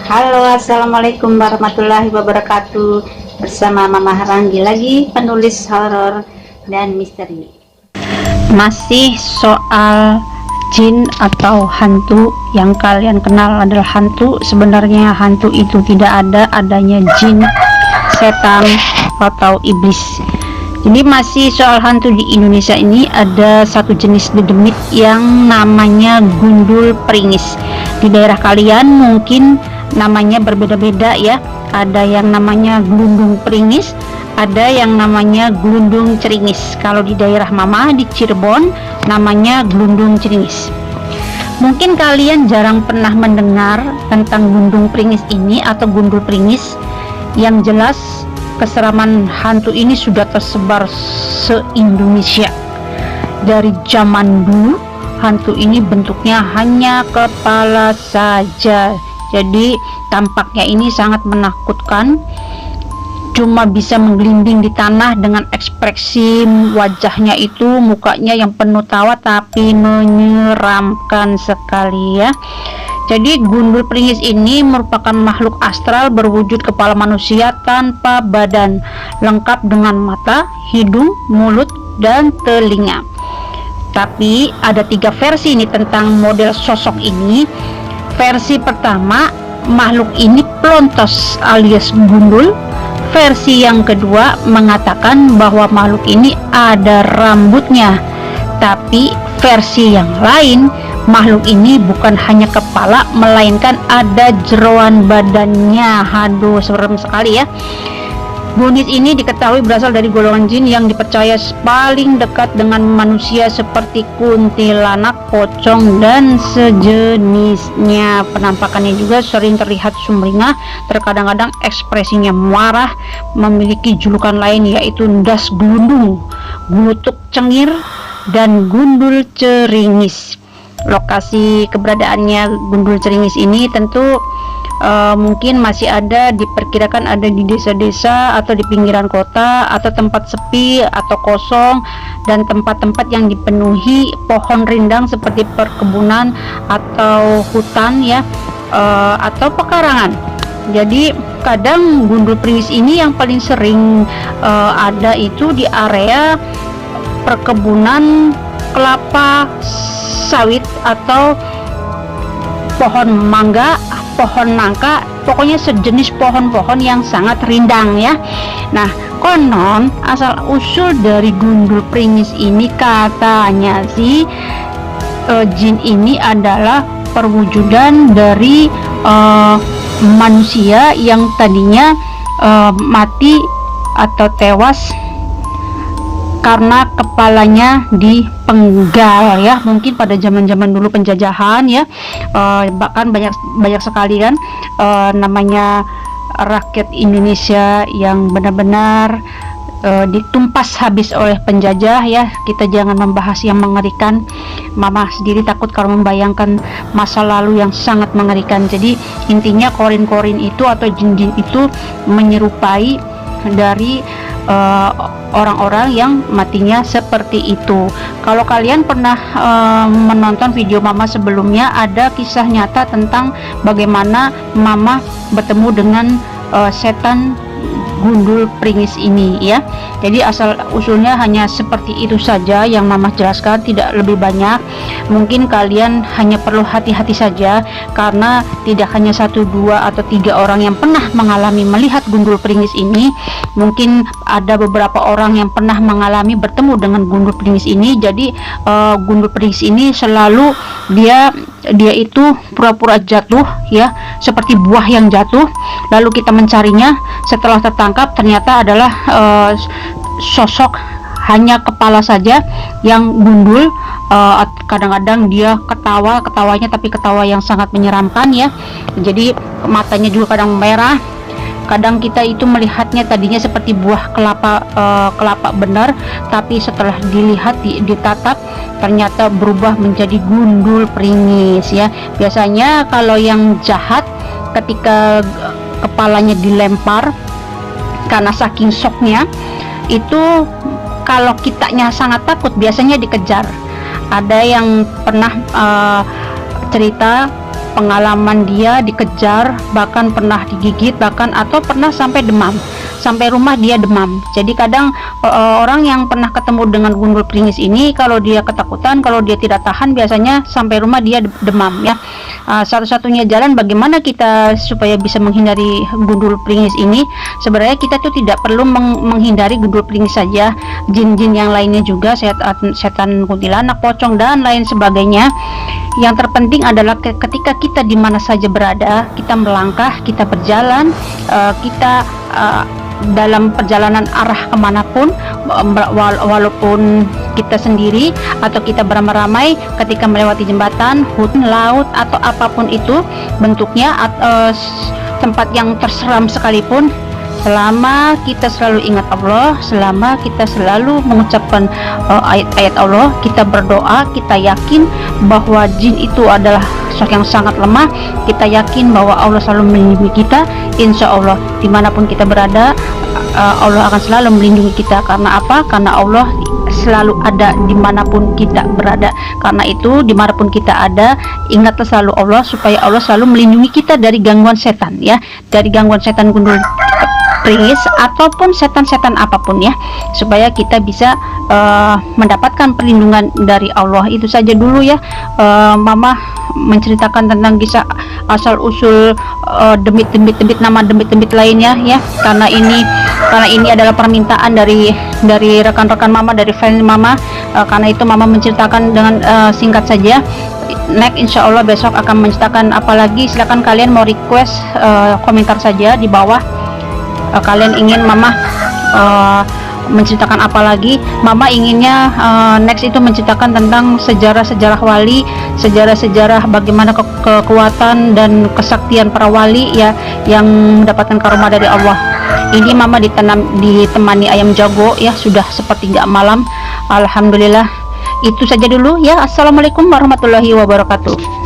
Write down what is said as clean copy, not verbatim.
Halo, assalamualaikum warahmatullahi wabarakatuh. Bersama Mama Ranggi lagi, penulis horor dan misteri. Masih soal jin atau hantu. Yang kalian kenal adalah hantu. Sebenarnya hantu itu tidak ada, adanya jin, setan atau iblis. Jadi masih soal hantu di Indonesia ini ada satu jenis dedemit yang namanya gundul pringis. Di daerah kalian mungkin namanya berbeda-beda ya. Ada yang namanya glundung pringis, ada yang namanya glundung ceringis. Kalau di daerah Mama di Cirebon namanya glundung ceringis. Mungkin kalian jarang pernah mendengar tentang glundung pringis ini atau gundul pringis. Yang jelas keseraman hantu ini sudah tersebar se-Indonesia. Dari zaman dulu hantu ini bentuknya hanya kepala saja, jadi tampaknya ini sangat menakutkan. Cuma bisa menggelinding di tanah dengan ekspresi wajahnya itu, mukanya yang penuh tawa tapi menyeramkan sekali ya. Jadi gundul pringis ini merupakan makhluk astral berwujud kepala manusia tanpa badan, lengkap dengan mata, hidung, mulut, dan telinga. Tapi ada 3 versi ini tentang model sosok ini. Versi pertama, makhluk ini pelontos alias gundul. Versi yang kedua mengatakan bahwa makhluk ini ada rambutnya. Tapi versi yang lain, makhluk ini bukan hanya kepala melainkan ada jeroan badannya. Aduh, serem sekali ya. Gunit ini diketahui berasal dari golongan jin yang dipercaya paling dekat dengan manusia seperti kuntilanak, pocong, dan sejenisnya. Penampakannya juga sering terlihat sumringah, terkadang-kadang ekspresinya marah, memiliki julukan lain yaitu ndas glundung, glutuk cengir, dan gundul ceringis. Lokasi keberadaannya gundul ceringis ini tentu mungkin masih ada, diperkirakan ada di desa-desa atau di pinggiran kota atau tempat sepi atau kosong, dan tempat-tempat yang dipenuhi pohon rindang seperti perkebunan atau hutan ya, atau pekarangan. Jadi kadang gundul pringis ini yang paling sering ada itu di area perkebunan kelapa sawit atau pohon mangga, pohon nangka, pokoknya sejenis pohon-pohon yang sangat rindang ya. Nah, konon asal usul dari gundul pringis ini katanya sih jin ini adalah perwujudan dari manusia yang tadinya mati atau tewas karena kepalanya dipenggal ya, mungkin pada zaman-zaman dulu penjajahan ya. Bahkan banyak sekali kan namanya rakyat Indonesia yang benar-benar ditumpas habis oleh penjajah ya. Kita jangan membahas yang mengerikan. Mama sendiri takut kalau membayangkan masa lalu yang sangat mengerikan. Jadi intinya korin-korin itu atau jin-jin itu menyerupai dari orang-orang yang matinya seperti itu. Kalau kalian pernah menonton video Mama sebelumnya, ada kisah nyata tentang bagaimana Mama bertemu dengan setan gundul pringis ini ya. Jadi asal usulnya hanya seperti itu saja yang Mama jelaskan, tidak lebih banyak. Mungkin kalian hanya perlu hati-hati saja, karena tidak hanya 1, 2, atau 3 orang yang pernah mengalami melihat gundul pringis ini. Mungkin ada beberapa orang yang pernah mengalami bertemu dengan gundul pringis ini. Jadi gundul pringis ini selalu dia itu pura-pura jatuh ya, seperti buah yang jatuh, lalu kita mencarinya. Setelah tertangkap ternyata adalah sosok hanya kepala saja yang gundul. Kadang-kadang dia ketawanya tapi ketawa yang sangat menyeramkan ya. Jadi matanya juga kadang merah. Kadang kita itu melihatnya tadinya seperti buah kelapa benar, tapi setelah dilihat ditatap ternyata berubah menjadi gundul pringis ya. Biasanya kalau yang jahat ketika kepalanya dilempar karena saking shocknya itu, kalau kitanya sangat takut biasanya dikejar. Ada yang pernah cerita pengalaman dia dikejar, bahkan pernah digigit, bahkan atau pernah sampai demam, sampai rumah dia demam. Jadi kadang orang yang pernah ketemu dengan gundul pringis ini, kalau dia ketakutan, kalau dia tidak tahan, biasanya sampai rumah dia demam ya. Satu-satunya jalan bagaimana kita supaya bisa menghindari gundul pringis ini, sebenarnya kita tuh tidak perlu menghindari gundul pringis saja, jin-jin yang lainnya juga, setan kuntilanak, pocong dan lain sebagainya. Yang terpenting adalah ketika kita di mana saja berada, kita melangkah, kita berjalan, kita dalam perjalanan arah kemanapun, walaupun kita sendiri atau kita beramai-ramai, ketika melewati jembatan, hutan, laut, atau apapun itu bentuknya, tempat yang terseram sekalipun, selama kita selalu ingat Allah, selama kita selalu mengucapkan ayat-ayat Allah, kita berdoa, kita yakin bahwa jin itu adalah sosok yang sangat lemah, kita yakin bahwa Allah selalu melindungi kita, insya Allah dimanapun kita berada, Allah akan selalu melindungi kita. Karena apa? Karena Allah selalu ada dimanapun kita berada. Karena itu dimanapun kita ada, ingatlah selalu Allah, supaya Allah selalu melindungi kita dari gangguan setan ya, dari gangguan setan gundul pringis ataupun setan-setan apapun ya, supaya kita bisa mendapatkan perlindungan dari Allah. Itu saja dulu ya, Mama menceritakan tentang kisah asal usul demit-demit nama demit-demit lainnya ya, karena ini adalah permintaan dari rekan-rekan Mama, dari fans Mama. Karena itu Mama menceritakan dengan singkat saja. Next insya Allah besok akan menceritakan apalagi, silakan kalian mau request komentar saja di bawah. Kalian ingin Mama menceritakan apa lagi? Mama inginnya next itu menceritakan tentang sejarah-sejarah wali, sejarah-sejarah bagaimana kekuatan dan kesaktian para wali ya, yang mendapatkan karomah dari Allah. Ini Mama ditemani ayam jago ya, sudah sepertiga malam. Alhamdulillah. Itu saja dulu ya. Assalamualaikum warahmatullahi wabarakatuh.